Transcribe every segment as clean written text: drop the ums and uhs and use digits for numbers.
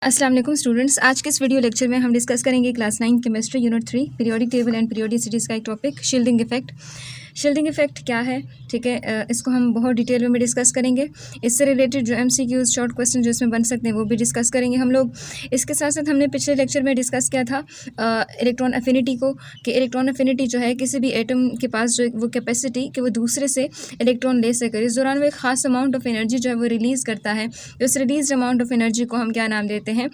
अस्सलाम वालेकुम स्टूडेंट्स। आज के इस वीडियो लेक्चर में हम डिस्कस करेंगे class 9 chemistry unit 3 periodic table and periodicities का एक topic shielding effect. Shielding effect क्या है, ठीक है, इसको हम बहुत डिटेल में डिस्कस करेंगे। इससे रिलेटेड जो एमसीक्यूज शॉर्ट क्वेश्चन जो इसमें बन सकते हैं वो भी डिस्कस करेंगे हम लोग। इसके साथ साथ हमने पिछले लेक्चर में डिस्कस किया था इलेक्ट्रॉन अफिनिटी को, कि इलेक्ट्रॉन अफिनिटी जो है किसी भी एटम के पास जो वो कैपेसिटी कि वो दूसरे से इलेक्ट्रॉन ले सके, इस दौरान वो एक खास अमाउंट ऑफ एनर्जी जो है वो रिलीज़ करता है। तो इस रिलीज अमाउंट ऑफ एनर्जी को हम क्या नाम देते हैं,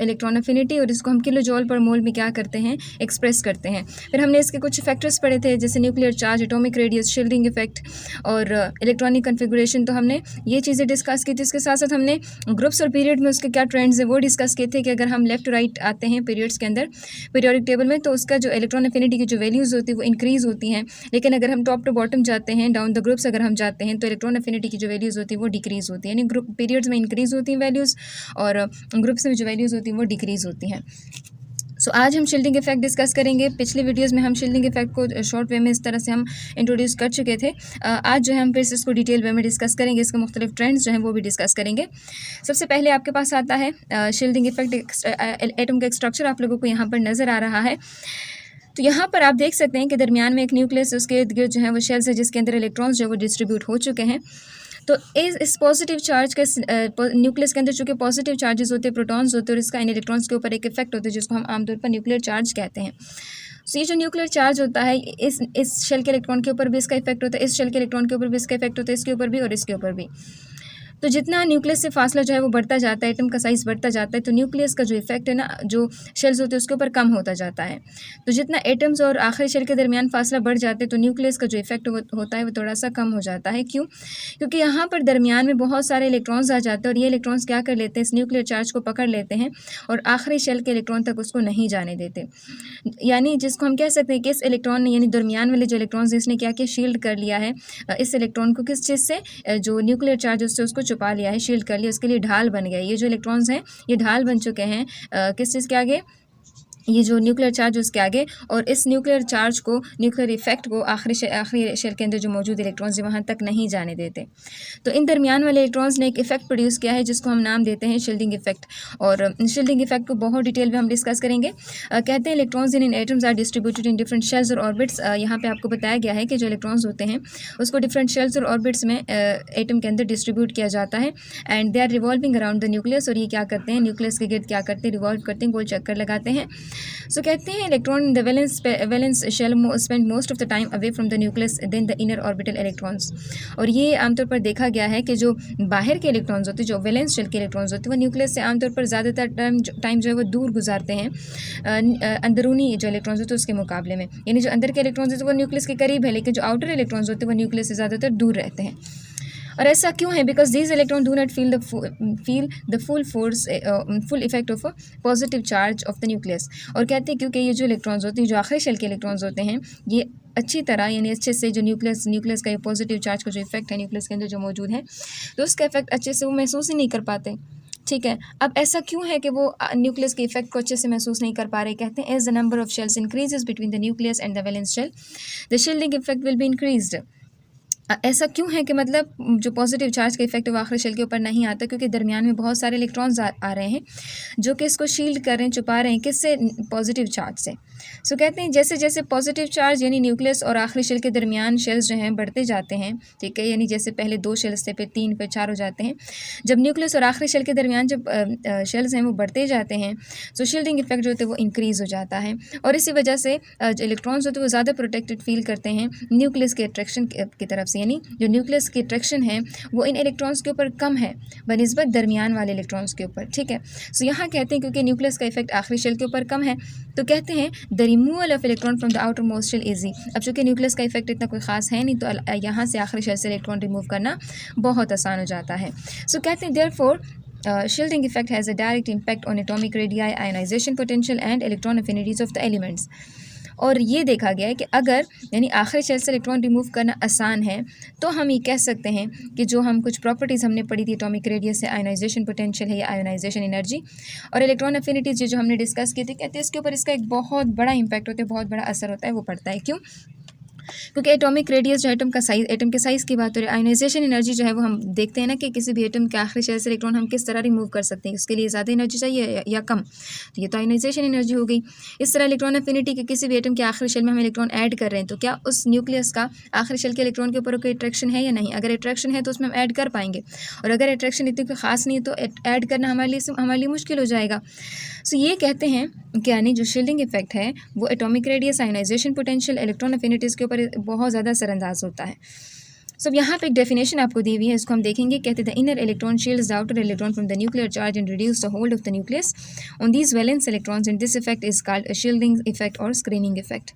इलेक्ट्रॉन अफिनिटी, और इसको हम किलो जॉल पर मोल में क्या करते हैं, एक्सप्रेस करते हैं। फिर हमने इसके कुछ फैक्टर्स पढ़े थे जैसे nuclear charge, atomic radius, shielding effect और इलेक्ट्रॉनिक कन्फिगुरेशन। तो हमने ये चीज़ें डिस्कस की थी। इसके साथ साथ हमने ग्रुप्स और पीरियड में उसके क्या ट्रेंड्स हैं वो डिस्कस किए थे कि अगर हम लेफ्ट राइट आते हैं पीरियड्स के अंदर पीरियोडिक टेबल में तो उसका जो इलेक्ट्रॉन अफिनिटी की जो वैल्यूज़ होती है वो इंक्रीज़ होती हैं, लेकिन अगर हम टॉप टू बॉटम जाते हैं, डाउन द ग्रुप्स अगर हम जाते हैं तो इलेक्ट्रॉन अफिनिटी की जो वैल्यूज़ होती है वो डिक्रीज़ होती है। यानी ग्रुप पीरियड्स में इंक्रीज़ होती हैं वैल्यूज़ और ग्रुप्स में जो वैल्यूज़ होती हैं वो डिक्रीज़ होती हैं। सो आज हम शील्डिंग इफेक्ट डिस्कस करेंगे। पिछले वीडियोस में हम शील्डिंग इफेक्ट को शॉर्ट वे में इस तरह से हम इंट्रोड्यूस कर चुके थे। आज जो है हम फिर से इसको डिटेल वे में डिस्कस करेंगे, इसके मुख्तलिफ ट्रेंड्स जो हैं वो भी डिस्कस करेंगे। सबसे पहले आपके पास आता है शील्डिंग इफेक्ट। एटम का स्ट्रक्चर आप लोगों को यहाँ पर नज़र आ रहा है। तो यहाँ पर आप देख सकते हैं कि दरमियान में एक न्यूक्लियस, उसके इर्द गिर्द जो है वो शेल्स है जिसके अंदर इलेक्ट्रॉन्स जो है वो डिस्ट्रीब्यूट हो चुके हैं। तो इस पॉजिटिव चार्ज के न्यूक्लियस के अंदर चूँकि पॉजिटिव चार्जेस होते हैं, प्रोटॉन्स होते हैं, और इसका इन इलेक्ट्रॉन्स के ऊपर एक इफेक्ट होता है जिसको हम आमतौर पर न्यूक्लियर चार्ज कहते हैं। सो ये जो न्यूक्लियर चार्ज होता है इस शेल के इलेक्ट्रॉन के ऊपर भी इसका इफेक्ट होता है, इस शेल के इलेक्ट्रॉन के ऊपर भी इसका इफेक्ट होता है, इसके ऊपर भी और इसके ऊपर भी। तो जितना न्यूक्लियस से फासला जो है वो बढ़ता जाता है, एटम का साइज़ बढ़ता जाता है, तो न्यूक्लियस का जो इफेक्ट है ना, जो शेल्स होते हैं उसके ऊपर कम होता जाता है। तो जितना एटम्स और आखिरी शेल के दरमियान फासला बढ़ जाते हैं तो न्यूक्लियस का जो इफेक्ट होता है वो थोड़ा सा कम हो जाता है। क्यों? क्योंकि यहाँ पर दरमियान में बहुत सारे इलेक्ट्रॉन्स आ जाते हैं और ये इलेक्ट्रॉन्स क्या कर लेते हैं, इस न्यूक्लियर चार्ज को पकड़ लेते हैं और आखिरी शेल के इलेक्ट्रॉन तक उसको नहीं जाने देते। यानी जिसको हम कह सकते हैं कि इस इलेक्ट्रॉन ने, यानी दरमियान वाले जो इलेक्ट्रॉन्स इसने क्या किया, शील्ड कर लिया है इस इलेक्ट्रॉन को। किस चीज़ से? जो न्यूक्लियर चार्ज उससे उसको छुपा लिया है, शील्ड कर लिया, उसके लिए ढाल बन गया। ये जो इलेक्ट्रॉन्स हैं ये ढाल बन चुके हैं किस चीज़ के आगे, ये जो न्यूक्लियर चार्ज उसके आगे, और इस न्यूक्लियर चार्ज को, न्यूक्लियर इफेक्ट को आखिरी शेल के अंदर जो मौजूद इलेक्ट्रॉन्स वहाँ तक नहीं जाने देते। तो इन दरमियान वाले इलेक्ट्रॉन्स ने एक इफेक्ट प्रोड्यूस किया है जिसको हम नाम देते हैं शील्डिंग इफेक्ट। और शील्डिंग इफेक्ट को बहुत डिटेल में हम डिस्कस करेंगे। कहते हैं electrons in atoms are distributed in different shells और ऑर्बिट्स। यहाँ पे आपको बताया गया है कि जो इलेक्ट्रॉन्स होते हैं उसको डिफरेंट शेल्स और ऑर्बिट्स में एटम के अंदर डिस्ट्रीब्यूट किया जाता है and they are revolving around the nucleus. और ये क्या करते हैं, न्यूक्लियस के गिर्द क्या करते हैं, रिवॉल्व करते हैं, गोल चक्कर लगाते हैं। सो कहते हैं electron in the valence shell spend most of the time away from the nucleus than the inner orbital electrons. और ये आमतौर पर देखा गया है कि जो बाहर के इलेक्ट्रॉन्स होते हैं, जो वैलेंस शेल के इलेक्ट्रॉन्स होते हैं, वो न्यूक्लियस से आमतौर पर ज़्यादातर टाइम जो है वो दूर गुजारते हैं अंदरूनी जो इलेक्ट्रॉन्स होते हैं उसके मुकाबले में। यानी जो अंदर के इलेक्ट्रॉन्स होते हैं वो न्यूक्लियस के करीब है, लेकिन जो आउटर इलेक्ट्रॉन्स होते हैं वो न्यूक्लियस से ज़्यादातर दूर रहते हैं। और ऐसा क्यों है? Because these electron do not feel the full effect of a positive charge of the nucleus. और कहते हैं क्योंकि ये जो इलेक्ट्रॉन्स होते हैं, जो आखिरी शेल के इलेक्ट्रॉन्स होते हैं, ये अच्छी तरह, यानी अच्छे से जो न्यूक्लियस का ये पॉजिटिव चार्ज का जो इफेक्ट है न्यूक्लियस के अंदर जो मौजूद है, तो उसका इफेक्ट अच्छे से वो महसूस ही नहीं कर पाते। ठीक है, अब ऐसा क्यों है कि वो न्यूक्लियस के इफेक्ट को अच्छे से महसूस नहीं कर पा रहे? कहते हैं as the number of shells increases between the nucleus and the valence shell the shielding effect will be increased. ऐसा क्यों है कि मतलब जो पॉजिटिव चार्ज का इफेक्ट है वो आखिरी शेल के ऊपर नहीं आता, क्योंकि दरमियान में बहुत सारे इलेक्ट्रॉन्स आ रहे हैं जो कि इसको शील्ड कर रहे हैं, छुपा रहे हैं, किससे? पॉजिटिव चार्ज से। सो कहते हैं जैसे जैसे पॉजिटिव चार्ज यानी न्यूक्लियस और आखिरी शेल के दरमियान शेल्स जो हैं बढ़ते जाते हैं, ठीक है, यानी जैसे पहले 2 शेल्स थे, फिर 3, फिर 4 हो जाते हैं। जब न्यूक्लियस और आखिरी शेल के दरमियान जब शेल्स हैं वो बढ़ते जाते हैं, तो शील्डिंग इफेक्ट जो होता है वो इंक्रीज़ हो जाता है। और इसी वजह से जो इलेक्ट्रॉन्स होते हैं वो ज़्यादा प्रोटेक्टेड फील करते हैं न्यूक्लियस के अट्रैक्शन की तरफ से। यानी जो न्यूक्लियस की अट्रैक्शन है वो इन इलेक्ट्रॉन्स के ऊपर कम है बनिस्बत दरमियान वाले इलेक्ट्रॉन्स के ऊपर। ठीक है, सो यहाँ कहते हैं क्योंकि न्यूक्लियस का इफेक्ट आखिरी शेल के ऊपर कम है, तो कहते हैं the removal of electron from the outer most shell easy. अब चूँकि न्यूक्लियस का इफेक्ट इतना कोई खास है नहीं, तो यहाँ से आखिरी शेल से इलेक्ट्रॉन रिमूव करना बहुत आसान हो जाता है। सो कहते हैं therefore shielding effect has a direct impact on atomic radii, ionization potential and electron affinities of the elements। और ये देखा गया है कि अगर यानी आखिरी शेल से इलेक्ट्रॉन रिमूव करना आसान है, तो हम ये कह सकते हैं कि जो हम कुछ प्रॉपर्टीज़ हमने पढ़ी थी एटॉमिक रेडियस से, आयोनाइजेशन पोटेंशियल है या आयोनाइजेशन एनर्जी, और इलेक्ट्रॉन अफिनिटीज़ जो हमने डिस्कस की थी, कहते हैं इसके ऊपर इसका एक बहुत बड़ा इंपैक्ट होता है, बहुत बड़ा असर होता है, वो पड़ता है। क्यों? क्योंकि एटॉमिक रेडियस जो एटम का साइज, एटम के साइज़ की बात हो रही है। आयोनाइजेशन एनर्जी जो है वो हम देखते हैं ना कि किसी भी एटम के आखिरी शेल से इलेक्ट्रॉन हम किस तरह रिमूव कर सकते हैं, इसके लिए ज़्यादा एनर्जी चाहिए या कम, तो ये तो आयोनाइजेशन एनर्जी हो गई। इस तरह इलेक्ट्रॉन एफिनिटी के किसी भी एटम के आखिरी शेल में हम इलेक्ट्रॉन ऐड कर रहे हैं, तो क्या उस न्यूक्लियस का आखिरी शेल के इलेक्ट्रॉन के ऊपर कोई अट्रैक्शन है या नहीं? अगर अट्रैक्शन है तो उसमें हम ऐड कर पाएंगे, और अगर अट्रैक्शन इतनी कोई खास नहीं है तो ऐड करना हमारे लिए मुश्किल हो जाएगा। सो ये कहते हैं कि यानी जो शील्डिंग इफेक्ट है वो atomic radius, ionisation potential, electron affinities के ऊपर बहुत ज़्यादा असरअंदाज होता है। सो यहाँ पे एक डेफिनेशन आपको दी हुई है, इसको हम देखेंगे। कहते हैं inner electron shields the outer electron from the nuclear charge and reduce the hold of the nucleus on these valence electrons and this effect is called shielding effect और स्क्रीनिंग इफेक्ट।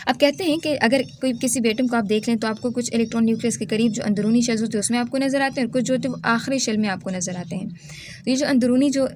अब कहते हैं कि अगर कोई किसी भी एटम को आप देख लें तो आपको कुछ इलेक्ट्रॉन न्यूक्लियस के करीब जो अंदरूनी शेल्स होते हैं उसमें आपको नज़र आते हैं, और कुछ जो होते हैं वो आखिरी शेल में आपको नज़र आते हैं। तो ये जो अंदरूनी जो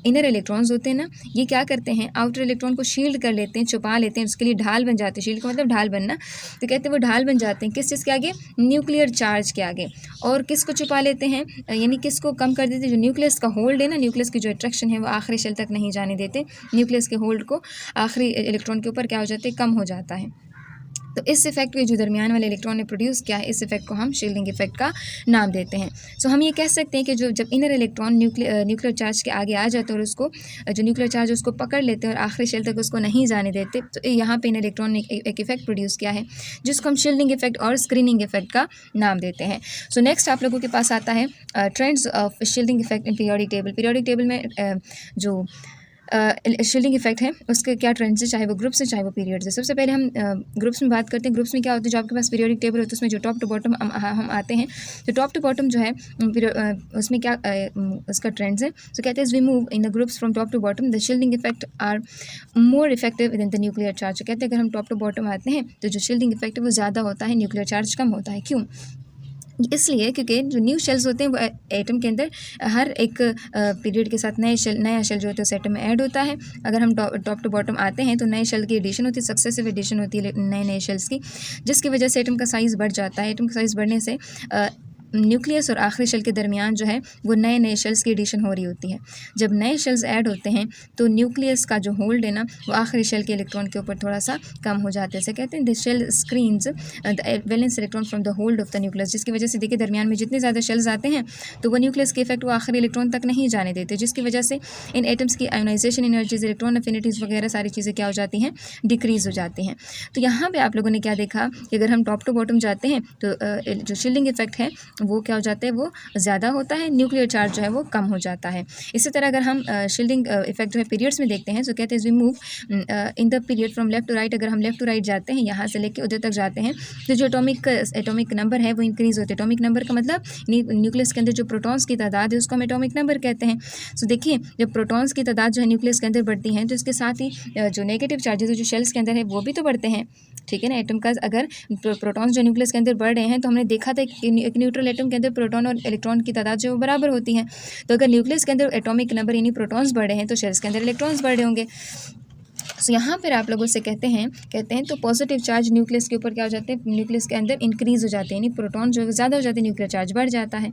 इनर इलेक्ट्रॉन्स होते हैं ना, ये क्या करते हैं, आउटर इलेक्ट्रॉन को शील्ड कर लेते हैं, छुपा लेते हैं, उसके लिए ढाल बन जाते हैं। शील्ड का मतलब ढाल बनना, तो कहते हैं वो ढाल बन जाते हैं किस चीज़ के आगे, न्यूक्लियर चार्ज के आगे। और किसको छुपा लेते हैं, यानी किसको कम कर देते हैं, जो न्यूक्लियस का होल्ड है ना, न्यूक्लियस की जो अट्रैक्शन है वो आखिरी शेल तक नहीं जाने देते, न्यूक्लियस के होल्ड को आखिरी इलेक्ट्रॉन के ऊपर क्या हो जाते हैं, कम हो जाता है। तो इस इफेक्ट के जो दरमियान वाले इलेक्ट्रॉन ने प्रोड्यूस किया है, इस इफेक्ट को हम शील्डिंग इफेक्ट का नाम देते हैं। सो हम ये कह सकते हैं कि जो जब इनर इलेक्ट्रॉन न्यूक्लियर चार्ज के आगे आ जाते हैं और उसको जो न्यूक्लियर चार्ज उसको पकड़ लेते हैं और आखिरी शेल तक उसको नहीं जाने देते, तो यहाँ पे इन इलेक्ट्रॉन ने एक इफेक्ट प्रोड्यूस किया है जिसको हम शील्डिंग इफेक्ट और स्क्रीनिंग इफेक्ट का नाम देते हैं। सो नेक्स्ट आप लोगों के पास आता है trends of shielding effect in periodic table. Periodic table में जो शील्डिंग इफेक्ट है उसके क्या ट्रेंड्स है, चाहे वो ग्रुप्स है चाहे वो पीरियड्स है। सबसे पहले हम ग्रुप्स में बात करते हैं। ग्रुप्स में क्या होता है, जो आपके पास पीरियोडिक टेबल होता है उसमें जो टॉप टू बॉटम हम आते हैं, तो टॉप टू बॉटम जो है उसमें क्या उसका ट्रेंड्स है। सो कहते हैं we move in the groups from top to bottom the shielding effect are more effective than the nuclear charge. कहते हैं अगर हम टॉप टू बॉटम आते हैं तो जो शील्डिंग इफेक्ट है वो ज़्यादा होता है, न्यूक्लियर चार्ज कम होता है। क्यों? इसलिए क्योंकि जो न्यू शेल्स होते हैं वो एटम के अंदर हर एक पीरियड के साथ नया शेल जो होता है उस एटम में ऐड होता है। अगर हम टॉप टू बॉटम आते हैं तो नए शेल की एडिशन होती है, सक्सेसिव एडिशन होती है नए शेल्स की, जिसकी वजह से एटम का साइज़ बढ़ जाता है। एटम का साइज़ बढ़ने से न्यूक्लियस और आखिरी शेल के दरमियान जो है वो नए शेल्स की एडिशन हो रही होती है। जब नए शेल्स ऐड होते हैं तो न्यूक्लियस का जो होल्ड है ना वो आखिरी शेल के इलेक्ट्रॉन के ऊपर थोड़ा सा कम हो जाते हैं। इसे कहते हैं the shell screens the valence electron from the hold of the nucleus, जिसकी वजह से देखिए दरमियान में जितने ज़्यादा शेल्स आते हैं तो वो न्यूक्लियस के इफेक्ट वो आखिरी इलेक्ट्रॉन तक नहीं जाने देते, जिसकी वजह से इन एटम्स की आयोनाइजेशन एनर्जीज, इलेक्ट्रॉन एफिनिटीज़ वगैरह सारी चीज़ें क्या हो जाती हैं, डिक्रीज़ हो जाती हैं। तो यहाँ पर आप लोगों ने क्या देखा कि अगर हम टॉप टू बॉटम जाते हैं तो जो शील्डिंग इफेक्ट है वो क्या हो जाता है, वो ज़्यादा होता है, न्यूक्लियर चार्ज जो है वो कम हो जाता है। इसी तरह अगर हम शील्डिंग इफेक्ट जो है पीरियड्स में देखते हैं तो कहते हैं we move in the period from left to right. अगर हम लेफ्ट टू राइट जाते हैं, यहाँ से लेके उधर तक जाते हैं, तो जो एटॉमिक नंबर है वो इंक्रीज़ होते हैं। एटॉमिक नंबर का मतलब न्यूक्लियस के अंदर जो प्रोटॉन्स की तादाद है उसको हम एटॉमिक नंबर कहते हैं। सो देखिए जब प्रोटॉन्स की तादाद जो है न्यूक्लियस के अंदर बढ़ती है तो इसके साथ ही जो नेगेटिव चार्जेस जो शेल्स के अंदर है वो भी तो बढ़ते हैं, ठीक है ना। एटम का अगर प्रोटॉन्स जो न्यूक्लियस के अंदर बढ़ रहे हैं तो हमने देखा था कि एक न्यूट्रल एटम के अंदर प्रोटॉन और इलेक्ट्रॉन की तादाद जो बराबर होती है। तो अगर न्यूक्लियस के अंदर एटॉमिक नंबर यानी प्रोटॉन्स बढ़े हैं तो शेल्स के अंदर इलेक्ट्रॉन्स बढ़े होंगे। सो यहाँ पर आप लोगों से कहते हैं तो पॉजिटिव चार्ज न्यूक्लियस के ऊपर क्या हो जाते हैं, न्यूक्लियस के अंदर इंक्रीज़ हो जाते हैं, यानी प्रोटॉन जो ज़्यादा हो जाते हैं, न्यूक्लियर चार्ज बढ़ जाता है।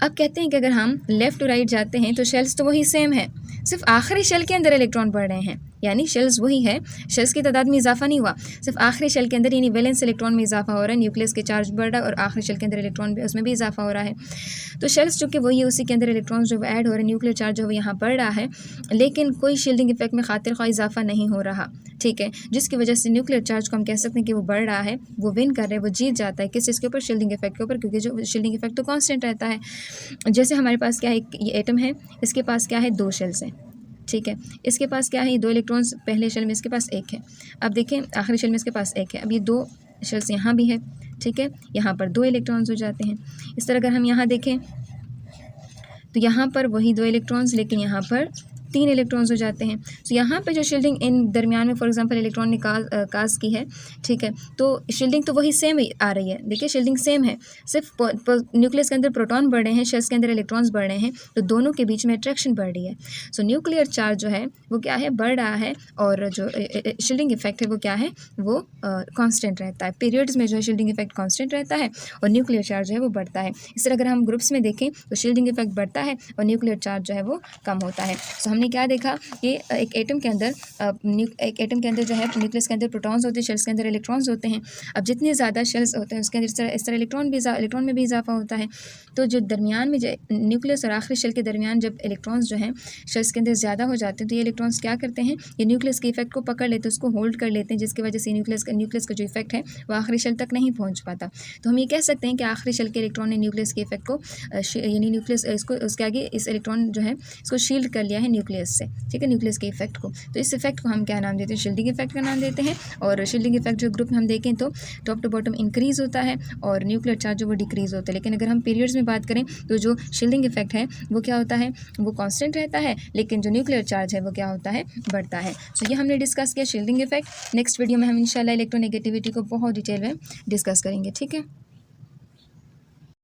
अब कहते हैं कि अगर हम लेफ़्ट टू राइट जाते हैं तो शेल्स तो वही सेम है, सिर्फ आखिरी शेल के अंदर इलेक्ट्रॉन बढ़ रहे हैं, यानी शेल्स वही है, शेल्स की तादाद में इजाफा नहीं हुआ, सिर्फ आखिरी शेल के अंदर यानी वैलेंस इलेक्ट्रॉन में इजाफा हो रहा है, न्यूक्लियस के चार्ज बढ़ रहा है और आखिरी शेल के अंदर इलेक्ट्रॉन भी उसमें भी इजाफा हो रहा है। तो शेल्स चूँकि वही है उसी के अंदर इलेक्ट्रॉन जो ऐड हो रहे हैं, न्यूक्लियर चार्ज जो है यहाँ बढ़ रहा है, लेकिन कोई शील्डिंग इफेक्ट में खातिर ख्वाह इजाफा नहीं हो रहा, ठीक है, जिसकी वजह से न्यूक्लियर चार्ज को हम कह सकते हैं कि वो बढ़ रहा है, वो विन कर रहे हैं, वो जीत जाता है किस चीज़ के ऊपर, शील्डिंग इफेक्ट के ऊपर, क्योंकि जो शील्डिंग इफेक्ट तो कांस्टेंट रहता है। जैसे हमारे पास क्या है, ये एटम है, इसके पास क्या है, 2 शेल्स हैं, ठीक है, इसके पास क्या है, 2 इलेक्ट्रॉन्स पहले शेल में, इसके पास 1 है। अब देखें आखिरी शेल में इसके पास 1 है, अब ये 2 शेल्स यहाँ भी है, ठीक है, यहाँ पर 2 इलेक्ट्रॉन्स हो जाते हैं। इस तरह अगर हम यहाँ देखें तो यहाँ पर वही 2 इलेक्ट्रॉन्स, लेकिन यहाँ पर 3 इलेक्ट्रॉन्स हो जाते हैं। तो यहाँ पे जो शील्डिंग इन दरमियान में फॉर एग्जांपल इलेक्ट्रॉन ने काज की है, ठीक है, तो शील्डिंग तो वही सेम आ रही है। देखिए शील्डिंग सेम है, सिर्फ न्यूक्लियस के अंदर प्रोटॉन बढ़ रहे हैं, शेल्स के अंदर इलेक्ट्रॉन्स बढ़ रहे हैं, तो दोनों के बीच में अट्रैक्शन बढ़ रही है। सो न्यूक्लियर चार्ज जो है वो क्या है, बढ़ रहा है, और जो शील्डिंग इफेक्ट है वो क्या है, वो कॉन्स्टेंट रहता है। पीरियड्स में जो है शील्डिंग इफेक्ट कॉन्स्टेंट रहता है और न्यूक्लियर चार्ज जो है वो बढ़ता है। इस तरह अगर हम ग्रुप्स में देखें तो शील्डिंग इफेक्ट बढ़ता है और न्यूक्लियर चार्ज जो है वो कम होता है। सो हमने हमने क्या देखा कि एक एटम के अंदर जो है न्यूक्लियस के अंदर प्रोटॉन्स होते हैं, शेल्स के अंदर इलेक्ट्रॉन्स होते हैं। अब जितने ज़्यादा शेल्स होते हैं उसके अंदर इस तरह इलेक्ट्रॉन में भी इजाफा होता है। तो जो दरमियान में जो न्यूक्लियस और आखिरी शेल के दरमियान जब इलेक्ट्रॉन्स जो हैं शेल्स के अंदर ज़्यादा हो जाते हैं तो ये इलेक्ट्रॉन्स क्या करते हैं, ये न्यूक्लियस के इफेक्ट को पकड़ लेते हैं, उसको होल्ड कर लेते हैं, जिसकी वजह से न्यूक्लियस का जो इफेक्ट है वो आखिरी शेल तक नहीं पहुँच पाता। तो हम ये कह सकते हैं कि आखिरी शेल के इलेक्ट्रॉन ने न्यूक्लियस के इफेक्ट को यानी न्यूक्लियस इसको उसके आगे इस इलेक्ट्रॉन जो है इसको शील्ड कर लिया है न्यूक्लियस से, ठीक है, न्यूक्लियस के इफेक्ट को। तो इस इफेक्ट को हम क्या नाम देते हैं, शील्डिंग इफेक्ट का नाम देते हैं। और शील्डिंग इफेक्ट जो ग्रुप में हम देखें तो टॉप टू बॉटम इंक्रीज़ होता है और न्यूक्लियर चार्ज जो वो डिक्रीज़ होता है। लेकिन अगर हम पीरियड्स में बात करें तो जो शील्डिंग इफेक्ट है वो क्या होता है, वो कांस्टेंट रहता है, लेकिन जो न्यूक्लियर चार्ज है वो क्या होता है, बढ़ता है। तो ये हमने डिस्कस किया शील्डिंग इफेक्ट। नेक्स्ट वीडियो में हम इंशाल्लाह इलेक्ट्रोनेगेटिविटी को बहुत डिटेल में डिस्कस करेंगे, ठीक है।